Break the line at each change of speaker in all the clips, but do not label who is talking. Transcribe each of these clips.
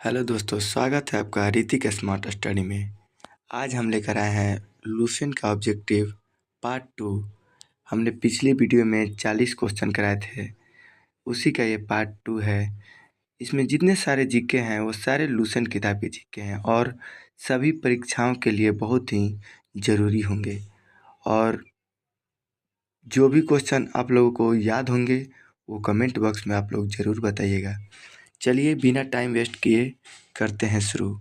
Hello दोस्तों, स्वागत है आपका ऋतिक स्मार्ट स्टडी में। आज हम लेकर आए हैं लुसेंट का ऑब्जेक्टिव पार्ट 2। हमने पिछली वीडियो में 40 क्वेश्चन कराए थे, उसी का ये पार्ट 2 है। इसमें जितने सारे जीके हैं वो सारे लुसेंट किताब के जीके हैं और सभी परीक्षाओं के लिए बहुत ही ज़रूरी होंगे। और जो भी क्वेश्चन आप लोगों को याद होंगे वो कमेंट बॉक्स में आप लोग ज़रूर बताइएगा। चलिए बिना टाइम वेस्ट किए करते हैं शुरू।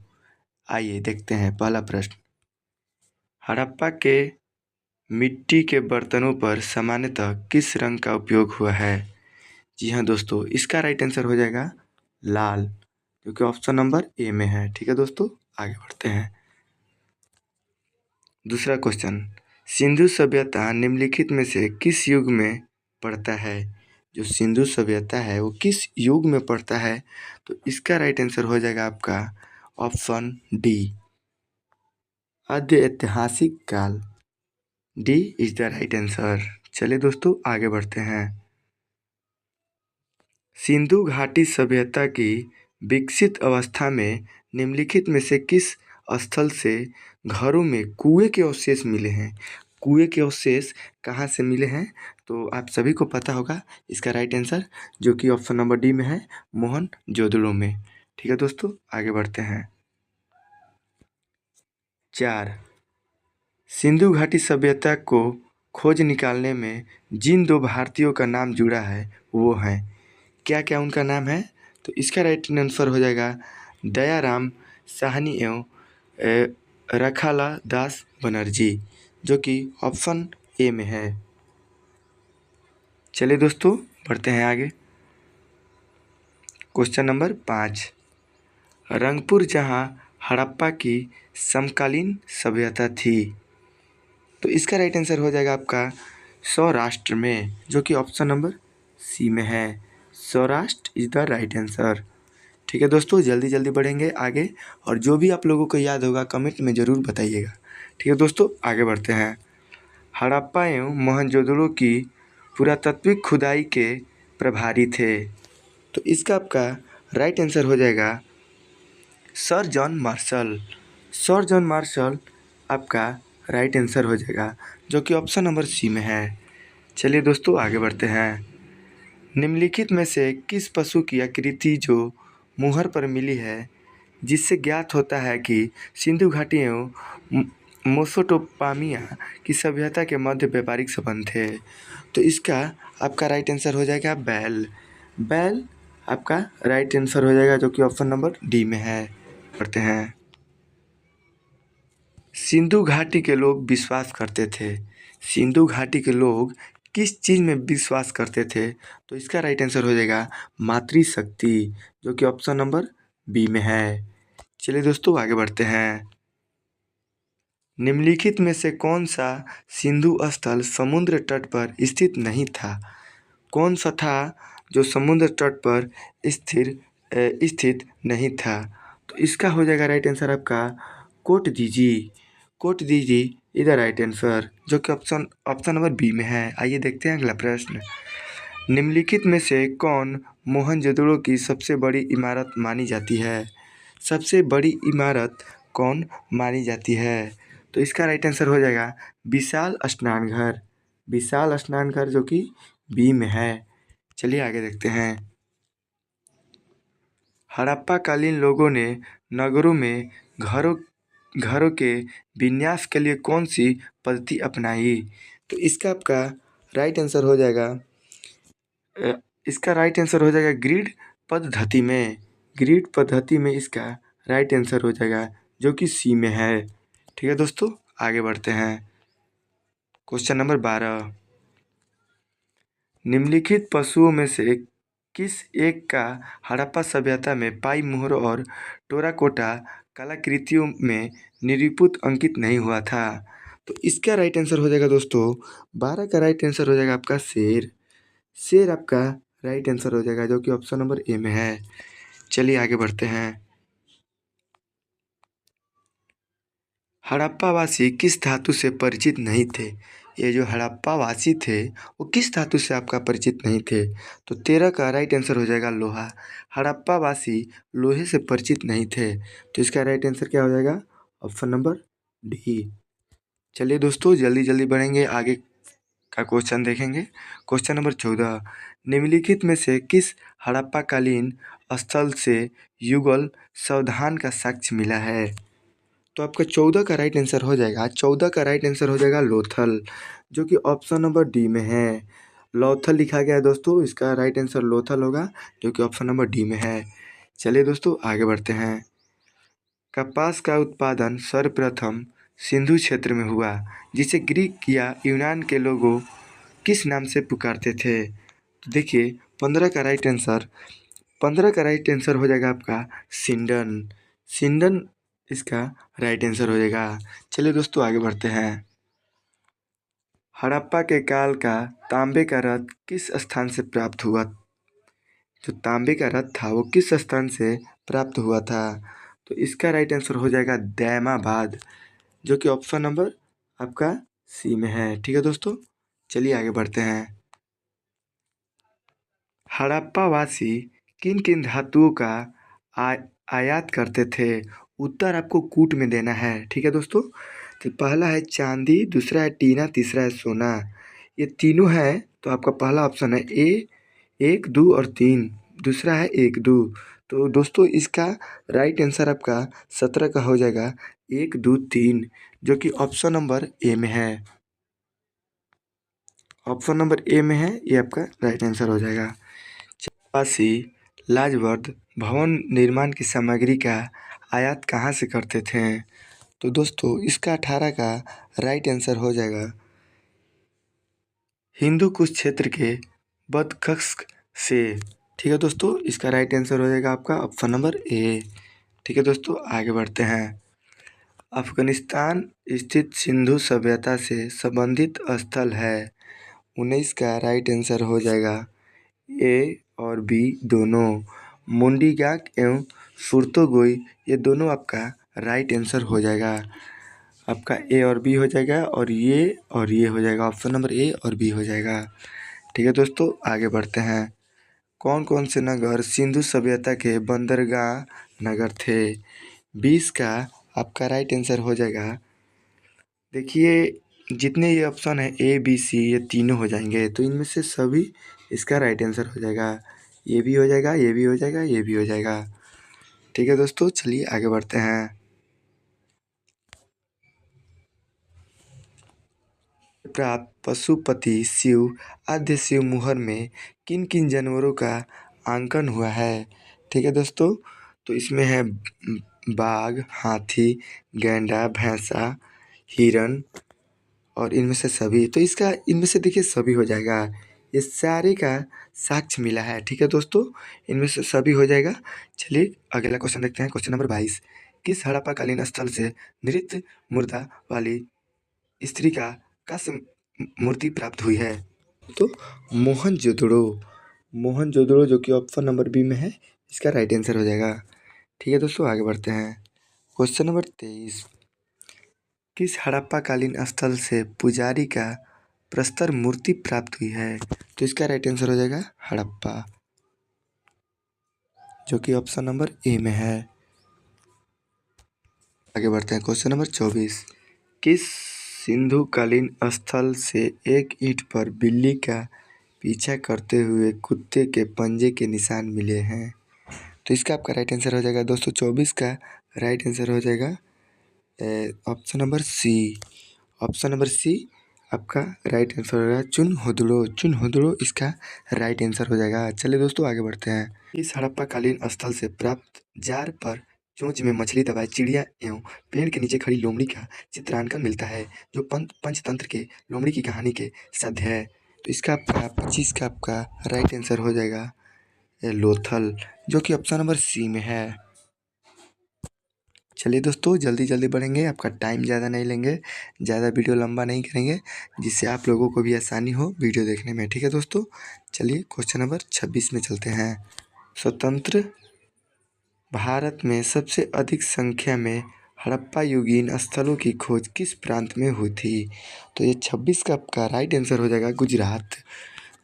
आइए देखते हैं पहला प्रश्न। हड़प्पा के मिट्टी के बर्तनों पर सामान्यतः किस रंग का उपयोग हुआ है? जी हाँ दोस्तों, इसका राइट आंसर हो जाएगा लाल, क्योंकि ऑप्शन नंबर ए में है। ठीक है दोस्तों, आगे बढ़ते हैं। दूसरा क्वेश्चन, सिंधु सभ्यता निम्नलिखित में से किस युग में पड़ता है? जो सिंधु सभ्यता है वो किस युग में पड़ता है? तो इसका राइट आंसर हो जाएगा आपका ऑप्शन डी, आद्य ऐतिहासिक काल। D is the right answer. चलिए दोस्तों आगे बढ़ते हैं। सिंधु घाटी सभ्यता की विकसित अवस्था में निम्नलिखित में से किस स्थल से घरों में कुएं के अवशेष मिले हैं? कुएं के अवशेष कहाँ से मिले हैं? तो आप सभी को पता होगा इसका राइट आंसर, जो कि ऑप्शन नंबर डी में है, मोहनजोदड़ो में। ठीक है दोस्तों, आगे बढ़ते हैं। 4, सिंधु घाटी सभ्यता को खोज निकालने में जिन दो भारतीयों का नाम जुड़ा है वो हैं, क्या क्या उनका नाम है? तो इसका राइट आंसर हो जाएगा दयाराम साहनी एवं रखाला दास बनर्जी, जो कि ऑप्शन ए में है। चलिए दोस्तों बढ़ते हैं आगे। क्वेश्चन नंबर 5, रंगपुर जहां हड़प्पा की समकालीन सभ्यता थी, तो इसका राइट आंसर हो जाएगा आपका सौराष्ट्र में, जो कि ऑप्शन नंबर सी में है। Saurashtra is the right answer. ठीक है दोस्तों, जल्दी जल्दी बढ़ेंगे आगे, और जो भी आप लोगों को याद होगा कमेंट में ज़रूर बताइएगा। ठीक है दोस्तों, आगे बढ़ते हैं। हड़प्पा एवं मोहनजोदड़ो की पुरातात्विक खुदाई के प्रभारी थे, तो इसका आपका राइट आंसर हो जाएगा sir John Marshall. Sir John Marshall आपका राइट आंसर हो जाएगा, जो कि ऑप्शन नंबर सी में है। चलिए दोस्तों आगे बढ़ते हैं। निम्नलिखित में से किस पशु की आकृति जो मुहर पर मिली है जिससे ज्ञात होता है कि सिंधु घाटी एवं मेसोपोटामिया की सभ्यता के मध्य व्यापारिक संबंध थे? तो इसका आपका राइट आंसर हो जाएगा बैल। बैल आपका राइट आंसर हो जाएगा, जो कि ऑप्शन नंबर डी में है। पढ़ते हैं। सिंधु घाटी के लोग विश्वास करते थे, सिंधु घाटी के लोग किस चीज़ में विश्वास करते थे? तो इसका राइट आंसर हो जाएगा मातृशक्ति, जो कि ऑप्शन नंबर बी में है। चलिए दोस्तों आगे बढ़ते हैं। निम्नलिखित में से कौन सा सिंधु स्थल समुद्र तट पर स्थित नहीं था? कौन सा था जो समुद्र तट पर स्थित नहीं था? तो इसका हो जाएगा राइट आंसर आपका कोट दीजी। कोट दीजी इधर राइट आंसर, जो कि ऑप्शन नंबर बी में है। आइए देखते हैं अगला प्रश्न। निम्नलिखित में से कौन मोहनजोदड़ो की सबसे बड़ी इमारत मानी जाती है? सबसे बड़ी इमारत कौन मानी जाती है? तो इसका राइट आंसर हो जाएगा विशाल स्नानघर। विशाल स्नानघर, जो कि बी में है। चलिए आगे देखते हैं। हड़प्पा कालीन लोगों ने नगरों में घरों के विन्यास के लिए कौन सी पद्धति अपनाई? तो इसका आपका राइट आंसर हो जाएगा ग्रिड पद्धति में। ग्रिड पद्धति में इसका राइट आंसर हो जाएगा, जो कि सी में है। ठीक है दोस्तों, आगे बढ़ते हैं। क्वेश्चन नंबर 12, निम्नलिखित पशुओं में से किस एक का हड़प्पा सभ्यता में पाई मुहर और टेराकोटा कलाकृतियों में निरूपित अंकित नहीं हुआ था? तो इसका राइट आंसर हो जाएगा दोस्तों 12 का राइट आंसर हो जाएगा आपका शेर। शेर आपका राइट आंसर हो जाएगा, जो कि ऑप्शन नंबर ए में है। चलिए आगे बढ़ते हैं। हड़प्पावासी किस धातु से परिचित नहीं थे? ये जो हड़प्पा वासी थे वो किस धातु से आपका परिचित नहीं थे? तो 13 का राइट आंसर हो जाएगा लोहा। हड़प्पा वासी लोहे से परिचित नहीं थे, तो इसका राइट आंसर क्या हो जाएगा? Option number D. चलिए दोस्तों जल्दी जल्दी बढ़ेंगे, आगे का क्वेश्चन देखेंगे। क्वेश्चन नंबर 14, निम्नलिखित में से किस हड़प्पाकालीन स्थल से युगल सावधान का साक्ष्य मिला है? तो आपका 14 का राइट आंसर हो जाएगा, 14 का राइट आंसर हो जाएगा लोथल, जो कि ऑप्शन नंबर डी में है। लोथल लिखा गया है दोस्तों, इसका राइट आंसर लोथल होगा, जो कि ऑप्शन नंबर डी में है। चलिए दोस्तों आगे बढ़ते हैं। कपास का उत्पादन सर्वप्रथम सिंधु क्षेत्र में हुआ, जिसे ग्रीक या यूनान के लोगों किस नाम से पुकारते थे? तो देखिए 15 का राइट आंसर, 15 का राइट आंसर हो जाएगा आपका सिंडन। सिंडन इसका राइट आंसर हो जाएगा। चलिए दोस्तों आगे बढ़ते हैं। हड़प्पा के काल का तांबे का रथ किस स्थान से प्राप्त हुआ? जो तांबे का रथ था वो किस स्थान से प्राप्त हुआ था? तो इसका राइट आंसर हो जाएगा दैमाबाद, जो कि ऑप्शन नंबर आपका सी में है। ठीक है दोस्तों, चलिए आगे बढ़ते हैं। हड़प्पावासी किन किन धातुओं का आयात करते थे? उत्तर आपको कूट में देना है। ठीक है दोस्तों, तो पहला है चांदी, दूसरा है टीना, तीसरा है सोना। ये तीनों है, तो आपका पहला ऑप्शन है ए 1, 2 और 3, दूसरा है 1, 2। तो दोस्तों इसका राइट आंसर आपका 17 का हो जाएगा 1, 2, 3, जो कि ऑप्शन नंबर ए में है। ऑप्शन नंबर ए में है, ये आपका राइट आंसर हो जाएगा। वासी लाजवर्द भवन निर्माण की सामग्री का आयात कहाँ से करते थे? तो दोस्तों इसका 18 का राइट आंसर हो जाएगा हिंदू कुश क्षेत्र के बदख्श से। ठीक है दोस्तों, इसका राइट आंसर हो जाएगा आपका ऑप्शन नंबर ए। ठीक है दोस्तों, आगे बढ़ते हैं। अफगानिस्तान स्थित सिंधु सभ्यता से संबंधित स्थल है। 19 का राइट आंसर हो जाएगा ए और बी दोनों। मुंडीगाक एवं सुरतोगोई, ये दोनों आपका राइट आंसर हो जाएगा। आपका ए और बी हो जाएगा, और ये हो जाएगा, ऑप्शन नंबर ए और बी हो जाएगा। ठीक है दोस्तों, आगे बढ़ते हैं। कौन कौन से नगर सिंधु सभ्यता के बंदरगाह नगर थे? 20 का आपका राइट आंसर हो जाएगा। देखिए जितने ये ऑप्शन है ए बी सी, ये तीनों हो जाएंगे, तो इनमें से सभी इसका राइट आंसर हो जाएगा। ये भी हो जाएगा, ये भी हो जाएगा, ये भी हो जाएगा। ठीक है दोस्तों, चलिए आगे बढ़ते हैं। प्राप्त पशुपति शिव आद्य शिव मुहर में किन किन जानवरों का अंकन हुआ है? ठीक है दोस्तों, तो इसमें है बाघ, हाथी, गैंडा, भैंसा, हिरन, और इनमें से सभी। तो इसका इनमें से देखिए सभी हो जाएगा, ये सारे का साक्ष्य मिला है। ठीक है दोस्तों, इनमें से सभी हो जाएगा। चलिए अगला क्वेश्चन देखते हैं। क्वेश्चन नंबर 22, किस हड़प्पाकालीन स्थल से नृत्य मुर्दा वाली स्त्री का मूर्ति प्राप्त हुई है? तो मोहनजोदड़ो, मोहनजोदड़ो, जो कि ऑप्शन नंबर बी में है, इसका राइट आंसर हो जाएगा। ठीक है दोस्तों, आगे बढ़ते हैं। क्वेश्चन नंबर 23, किस हड़प्पाकालीन स्थल से पुजारी का प्रस्तर मूर्ति प्राप्त हुई है? तो इसका राइट आंसर हो जाएगा हड़प्पा, जो कि ऑप्शन नंबर ए में है। आगे बढ़ते हैं। क्वेश्चन नंबर 24, किस सिंधु कालीन स्थल से एक ईंट पर बिल्ली का पीछा करते हुए कुत्ते के पंजे के निशान मिले हैं? तो इसका आपका राइट आंसर हो जाएगा दोस्तों 24 का राइट आंसर हो जाएगा option number C. Option number C आपका राइट आंसर होगा चुनहोदड़ो, चुनहोदड़ो इसका राइट आंसर हो जाएगा। चलिए दोस्तों आगे बढ़ते हैं। इस हड़प्पाकालीन स्थल से प्राप्त जार पर चोंच में मछली दबाए चिड़िया एवं पेड़ के नीचे खड़ी लोमड़ी का चित्रांकन मिलता है, जो पंचतंत्र के लोमड़ी की कहानी के साध्य है। तो इसका आपका 25 का आपका राइट आंसर हो जाएगा लोथल, जो कि ऑप्शन नंबर सी में है। चलिए दोस्तों जल्दी जल्दी बढ़ेंगे, आपका टाइम ज़्यादा नहीं लेंगे, ज़्यादा वीडियो लंबा नहीं करेंगे, जिससे आप लोगों को भी आसानी हो वीडियो देखने में। ठीक है दोस्तों, चलिए क्वेश्चन नंबर 26 में चलते हैं। स्वतंत्र भारत में सबसे अधिक संख्या में हड़प्पा युगीन स्थलों की खोज किस प्रांत में हुई थी? तो ये 26 का आपका राइट आंसर हो जाएगा गुजरात।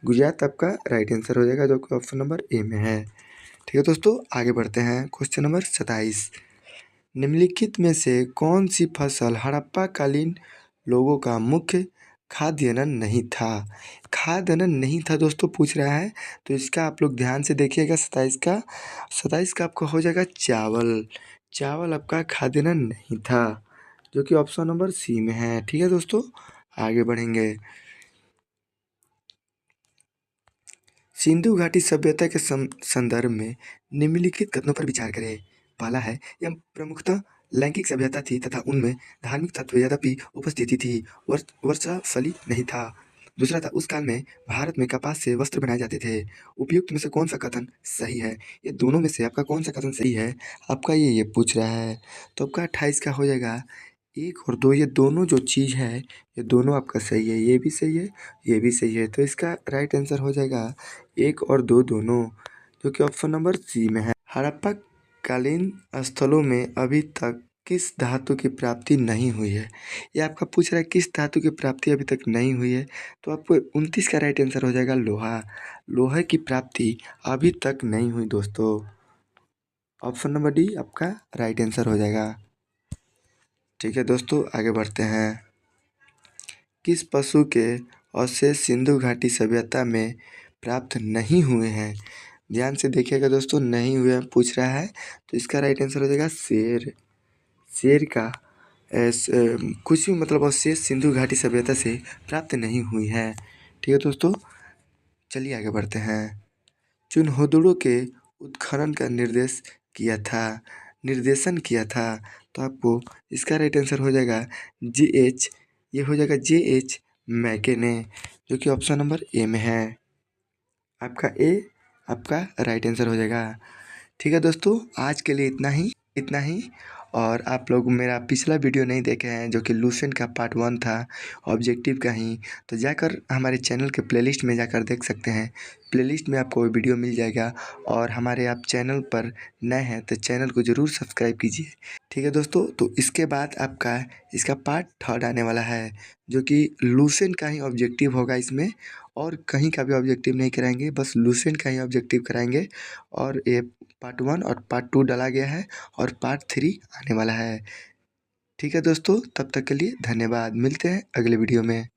गुजरात आपका राइट आंसर हो जाएगा, जो कि ऑप्शन नंबर ए में है। ठीक है दोस्तों, आगे बढ़ते हैं। क्वेश्चन नंबर 27, निम्नलिखित में से कौन सी फसल हड़प्पा कालीन लोगों का मुख्य खाद्यान्न नहीं था? खाद्यान्न नहीं था दोस्तों पूछ रहा है, तो इसका आप लोग ध्यान से देखिएगा। 27 का आपका हो जाएगा चावल। चावल आपका खाद्यान्न नहीं था, जो कि ऑप्शन नंबर सी में है। ठीक है दोस्तों, आगे बढ़ेंगे। सिंधु घाटी सभ्यता के संदर्भ में निम्नलिखित कथनों पर विचार करें। पहला है, यह प्रमुखतः लैंगिक सभ्यता थी तथा उनमें धार्मिक तत्व यद्यपि उपस्थिति थी, वर्षावली नहीं था। दूसरा था, उस काल में भारत में कपास से वस्त्र बनाए जाते थे। उपयुक्त में से कौन सा कथन सही है? ये दोनों में से आपका कौन सा कथन सही है, आपका ये पूछ रहा है। तो आपका 28 का हो जाएगा 1 और 2, ये दोनों जो चीज़ है ये दोनों आपका सही है। ये भी सही है, ये भी सही है। तो इसका राइट आंसर हो जाएगा 1 और 2 दोनों, जो कि ऑप्शन नंबर सी में है। हड़प्पा कालीन स्थलों में अभी तक किस धातु की प्राप्ति नहीं हुई है? ये आपका पूछ रहा है किस धातु की प्राप्ति अभी तक नहीं हुई है, तो आपको 29 का राइट आंसर हो जाएगा लोहा। लोहे की प्राप्ति अभी तक नहीं हुई दोस्तों। ऑप्शन नंबर डी आपका राइट आंसर हो जाएगा। ठीक है दोस्तों, आगे बढ़ते हैं। किस पशु के अवशेष सिंधु घाटी सभ्यता में प्राप्त नहीं हुए हैं? ध्यान से देखिएगा दोस्तों, नहीं हुए पूछ रहा है, तो इसका राइट आंसर हो जाएगा शेर। शेर का कुछ भी मतलब अवशेष सिंधु घाटी सभ्यता से प्राप्त नहीं हुई है। ठीक है दोस्तों, चलिए आगे बढ़ते हैं। चुनहोदड़ों के उत्खनन का निर्देशन किया था, तो आपको इसका राइट आंसर हो जाएगा JH, ये हो जाएगा JH मैके ने, जो कि ऑप्शन नंबर ए में है। आपका ए आपका राइट आंसर हो जाएगा। ठीक है दोस्तों, आज के लिए इतना ही। और आप लोग मेरा पिछला वीडियो नहीं देखे हैं, जो कि लूसेंट का पार्ट 1 था, ऑब्जेक्टिव का ही, तो जाकर हमारे चैनल के प्लेलिस्ट में जाकर देख सकते हैं। प्लेलिस्ट में आपको वीडियो मिल जाएगा। और हमारे आप चैनल पर नए हैं तो चैनल को ज़रूर सब्सक्राइब कीजिए। ठीक है दोस्तों, तो इसके बाद आपका इसका पार्ट 3 आने वाला है, जो कि लूसेंट का ही ऑब्जेक्टिव होगा इसमें, और कहीं का भी ऑब्जेक्टिव नहीं कराएंगे, बस लूसेंट का ही ऑब्जेक्टिव कराएंगे। और ये पार्ट 1 और पार्ट 2 डाला गया है, और पार्ट 3 आने वाला है। ठीक है दोस्तों, तब तक के लिए धन्यवाद। मिलते हैं अगले वीडियो में।